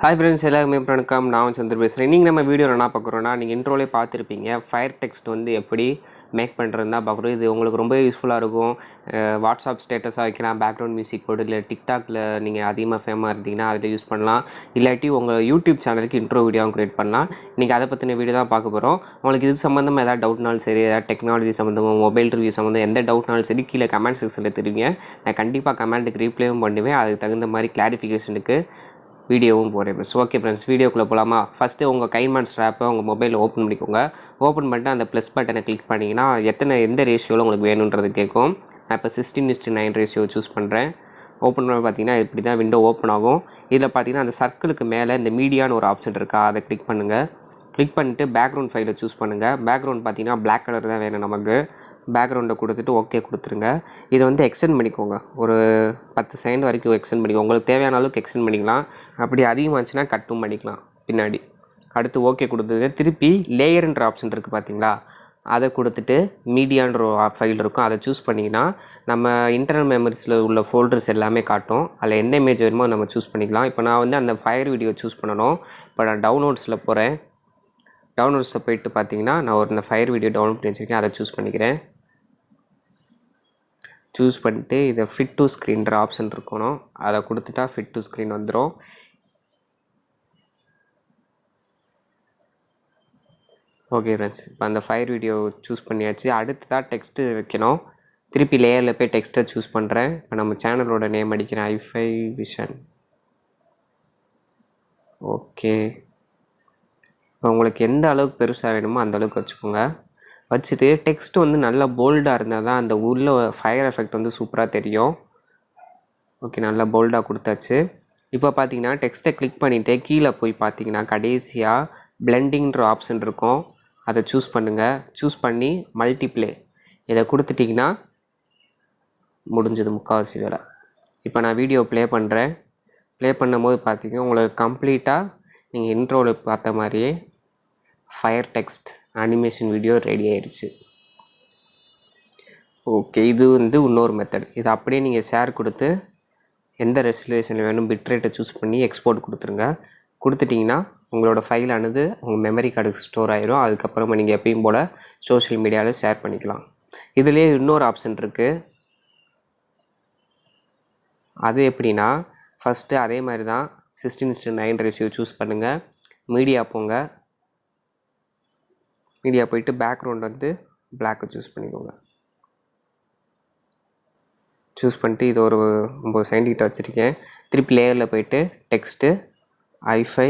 Hi friends, எல்லாருமே வணக்கம். நான் சந்திர பேசுகிறேன். நீங்கள் நம்ம வீடியோவில் என்ன பார்க்குறோன்னா, நீங்கள் இன்ட்ரோலே பார்த்துருப்பீங்க. ஃபயர் டெக்ஸ்ட் வந்து எப்படி மேக் பண்ணுறதுன்னு தான் பார்க்குறோம். இது உங்களுக்கு ரொம்ப யூஸ்ஃபுல்லாக இருக்கும். வாட்ஸ்அப் ஸ்டேட்டஸாக வைக்கலாம், பேக்ரவுண்ட் மியூசிக் போட்டு, இல்லை டிக்டாக்ல நீங்கள் அதிகமாக ஃபேமாக இருந்தீங்கன்னா அதில் யூஸ் பண்ணலாம். இல்லாட்டி உங்கள் யூடியூப் சேனலுக்கு இன்ட்ரோ வீடியோவும் க்ரியேட் பண்ணலாம். இன்றைக்கி அதை பற்றின வீடியோ தான் பார்க்க போகிறோம். உங்களுக்கு இது சம்மந்தமாக எதாவது டவுட்னாலும் சரி, ஏதாவது டெக்னாலஜி சம்மந்தமாக, மொபைல் ரிவ்யூ சம்மந்தம் எந்த டவுட்னாலும் சரி, கீழே கமெண்ட் செக்ஷனில் தெரிவிங்க. நான் கண்டிப்பாக கமெண்ட்டுக்கு ரீப்ளேவும் பண்ணுவேன். அதுக்கு தகுந்த மாதிரி கிளாரிஃபிகேஷனுக்கு வீடியோவும் போகிறேன் ஃப்ரெண்ட்ஸ். ஓகே ஃப்ரெண்ட்ஸ், வீடியோக்குள்ளே போகலாமா? ஃபஸ்ட்டு உங்கள் கைமாஸ்டர் ஆப்பை உங்கள் மொபைலில் ஓப்பன் பண்ணிக்கோங்க. ஓப்பன் பண்ணிட்டு அந்த ப்ளஸ் பட்டனை கிளிக் பண்ணிங்கன்னா எந்த ரேஷியோவில் உங்களுக்கு வேணுன்றது கேட்கும். நான் இப்போ 16:9 ரேஷியோ சூஸ் பண்ணுறேன். ஓப்பன் பண்ணி பார்த்தீங்கன்னா இப்படி தான் விண்டோ ஓப்பன் ஆகும். இதில் பார்த்தீங்கன்னா அந்த சர்க்கிளுக்கு மேலே இந்த மீடியான்னு ஒரு ஆப்ஷன் இருக்கா, அதை கிளிக் பண்ணுங்கள். கிளிக் பண்ணிவிட்டு பேக்ரவுண்ட் ஃபைலை சூஸ் பண்ணுங்கள். பேக்ரவுண்ட் பார்த்தீங்கன்னா பிளாக் கலர் தான் வேணும் நமக்கு. பேக்ரவுண்டை கொடுத்துட்டு ஓகே கொடுத்துருங்க. இதை வந்து எக்ஸ்டெண்ட் பண்ணிக்கோங்க. ஒரு 10 செகண்ட் வரைக்கும் எக்ஸ்டெண்ட் பண்ணிக்கோங்க. உங்களுக்கு தேவையான அளவுக்கு எக்ஸ்டெண்ட் பண்ணிக்கலாம். அப்படி அதிகமாச்சுன்னா கட்டும் பண்ணிக்கலாம் பின்னாடி. அடுத்து ஓகே கொடுத்துருங்க. திருப்பி லேயர்ன்ற ஆப்ஷன் இருக்குது பார்த்தீங்களா, அதை கொடுத்துட்டு மீடியான்ற ஃபைல் இருக்கும், அதை சூஸ் பண்ணிங்கன்னா நம்ம இன்டர்னல் மெமரிஸில் உள்ள ஃபோல்டர்ஸ் எல்லாமே காட்டும். அதில் எந்த இமேஜ் வேணுமோ நம்ம சூஸ் பண்ணிக்கலாம். இப்போ நான் வந்து அந்த ஃபயர் வீடியோ சூஸ் பண்ணணும். இப்போ நான் டவுன்லோட்ஸில் போகிறேன். டவுன்லோட்ஸில் போய்ட்டு பார்த்தீங்கன்னா நான் இந்த ஃபயர் வீடியோ டவுன்லோட் பண்ணி வச்சுருக்கேன், அதை சூஸ் பண்ணிக்கிறேன். சூஸ் பண்ணிட்டு இதை ஃபிட் டு ஸ்க்ரீன்ற ஆப்ஷன் இருக்கணும், அதை கொடுத்துட்டா ஃபிட் டு ஸ்க்ரீன் வந்துடும். ஓகே ஃப்ரெண்ட்ஸ், இப்போ அந்த ஃபயர் வீடியோ சூஸ் பண்ணியாச்சு. அடுத்ததாக டெக்ஸ்ட்டு வைக்கணும். திருப்பி லேயரில் போய் டெக்ஸ்ட்டை சூஸ் பண்ணுறேன். இப்போ நம்ம சேனலோட நேம் அடிக்கிறேன், ஐஃபை விஷன். ஓகே, இப்போ உங்களுக்கு எந்த அளவுக்கு பெருசாக வேணுமோ அந்த அளவுக்கு வச்சுக்கோங்க. வச்சுட்டு டெக்ஸ்ட் வந்து நல்லா போல்டாக இருந்தால் தான் அந்த உள்ள ஃபயர் எஃபெக்ட் வந்து சூப்பராக தெரியும். ஓகே, நல்லா போல்டாக கொடுத்தாச்சு. இப்போ பார்த்தீங்கன்னா டெக்ஸ்ட்டை கிளிக் பண்ணிவிட்டு கீழே போய் பார்த்தீங்கன்னா கடைசியாக பிளெண்டிங்ன்ற ஆப்ஷன் இருக்கும், அதை சூஸ் பண்ணுங்கள். சூஸ் பண்ணி மல்டிப்ளே இதை கொடுத்துட்டிங்கன்னா முடிஞ்சது முக்கால்வாசி வேலை. இப்போ நான் வீடியோ ப்ளே பண்ணுறேன். ப்ளே பண்ணும்போது பார்த்தீங்கன்னா உங்களுக்கு கம்ப்ளீட்டாக நீங்கள் இன்ட்ரோவில் பார்த்த மாதிரியே fire text animation video ready ஆயிடுச்சு. ஓகே, இது வந்து இன்னொரு மெத்தட். இது அப்படியே நீங்கள் ஷேர் கொடுத்து எந்த ரெசல்யூஷனில் வேணும் பிட்ரேட்டை சூஸ் பண்ணி எக்ஸ்போர்ட் கொடுத்துருங்க. கொடுத்துட்டிங்கன்னா உங்களோட ஃபைலானது உங்கள் மெமரி கார்டுக்கு ஸ்டோர் ஆயிரும். அதுக்கப்புறமா நீங்கள் எப்பயும் போல் சோஷியல் மீடியாவில் ஷேர் பண்ணிக்கலாம். இதுலேயே இன்னொரு ஆப்ஷன் இருக்குது. அது எப்படின்னா, ஃபஸ்ட்டு அதே மாதிரி தான் 16:9 ரேஷியோ சூஸ் பண்ணுங்கள். மீடியா போங்க. மீடியா போயிட்டு பேக்ரவுண்ட் வந்து பிளாக்கை சூஸ் பண்ணிக்கோங்க. சூஸ் பண்ணிட்டு இது ஒரு 9 செகண்ட் கிட்ட வச்சுருக்கேன். திருப்பி லேயரில் போயிட்டு டெக்ஸ்ட்டு ஐஃபை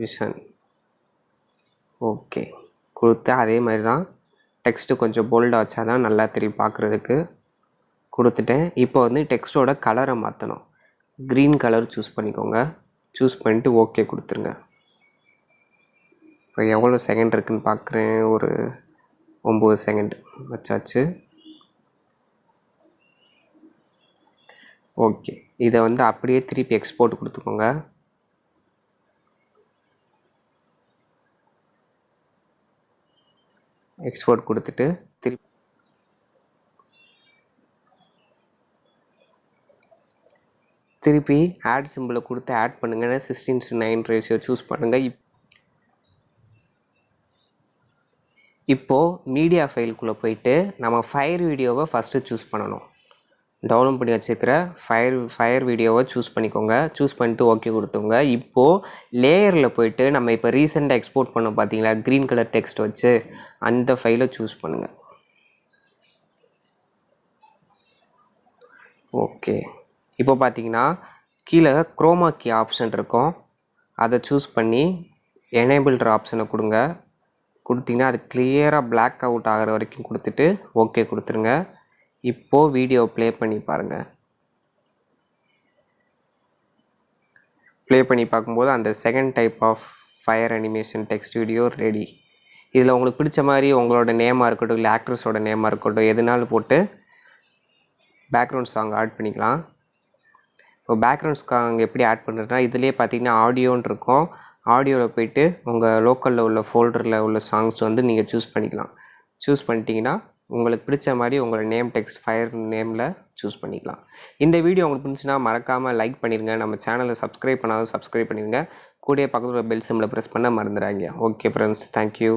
விஷன். ஓகே கொடுத்து அதே மாதிரி தான் டெக்ஸ்ட்டு கொஞ்சம் போல்டாக வச்சா தான் நல்லா திருப்பி பார்க்குறதுக்கு கொடுத்துட்டேன். இப்போ வந்து டெக்ஸ்ட்டோட கலரை மாற்றணும். க்ரீன் கலர் சூஸ் பண்ணிக்கோங்க. சூஸ் பண்ணிட்டு ஓகே கொடுத்துருங்க. இப்போ எவ்வளோ செகண்ட் இருக்குதுன்னு பார்க்குறேன். ஒரு 9 செகண்ட் வச்சாச்சு. ஓகே, இதை வந்து அப்படியே திருப்பி எக்ஸ்போர்ட் கொடுத்துக்கோங்க. எக்ஸ்போர்ட் கொடுத்துட்டு திருப்பி ஆட் சிம்பிளை கொடுத்து ஆட் பண்ணுங்கள். 16:9 ரேஷியோ சூஸ் பண்ணுங்கள். இப்போது மீடியா ஃபைலுக்குள்ளே போயிட்டு நம்ம ஃபயர் வீடியோவை ஃபஸ்ட்டு சூஸ் பண்ணணும். டவுன்லோட் பண்ணி வச்சுருக்கிற ஃபயர் வீடியோவை சூஸ் பண்ணிக்கோங்க. சூஸ் பண்ணிட்டு ஓகே கொடுத்துங்க. இப்போது லேயரில் போயிட்டு நம்ம இப்போ ரீசெண்டாக எக்ஸ்போர்ட் பண்ணோம் பார்த்தீங்களா க்ரீன் கலர் டெக்ஸ்ட் வச்சு, அந்த ஃபைலை சூஸ் பண்ணுங்கள். ஓகே, இப்போ பார்த்தீங்கன்னா கீழே குரோமா கீ ஆப்ஷன் இருக்கும், அதை சூஸ் பண்ணி எனேபிள்ன்ற ஆப்ஷனை கொடுங்க. கொடுத்தீங்கன்னா அது கிளியராக பிளாக் அவுட் ஆகிற வரைக்கும் கொடுத்துட்டு ஓகே கொடுத்துருங்க. இப்போது வீடியோ ப்ளே பண்ணி பாருங்கள். ப்ளே பண்ணி பார்க்கும்போது அந்த second type of fire animation text video ready. இதில் உங்களுக்கு பிடிச்ச மாதிரி உங்களோட நேமாக இருக்கட்டும், இல்லை ஆக்ட்ரஸோட நேமாக இருக்கட்டும், எதுனாலும் போட்டு பேக்ரவுண்ட் சாங் ஆட் பண்ணிக்கலாம். இப்போ பேக்ரவுண்ட் சாங் எப்படி ஆட் பண்ணுறதுனா, இதிலே பார்த்தீங்கன்னா ஆடியோன்னு இருக்கும். ஆடியோவில் போய்ட்டு உங்கள் லோக்கலில் உள்ள ஃபோல்டரில் உள்ள சாங்ஸ் வந்து நீங்கள் சூஸ் பண்ணிக்கலாம். சூஸ் பண்ணிட்டீங்கன்னா உங்களுக்கு பிடிச்ச மாதிரி உங்களோட நேம் டெக்ஸ்ட் ஃபயர் நேமில் சூஸ் பண்ணிக்கலாம். இந்த வீடியோ உங்களுக்கு பிடிச்சுன்னா மறக்காமல் லைக் பண்ணிடுங்க. நம்ம சேனலை சப்ஸ்கிரைப் பண்ணாலும் சப்ஸ்கிரைப் பண்ணிடுங்க. கூடயே பக்கத்தில் பெல் சிம்பிளை ப்ரெஸ் பண்ண மறந்துடாதீங்க. Okay friends, thank you.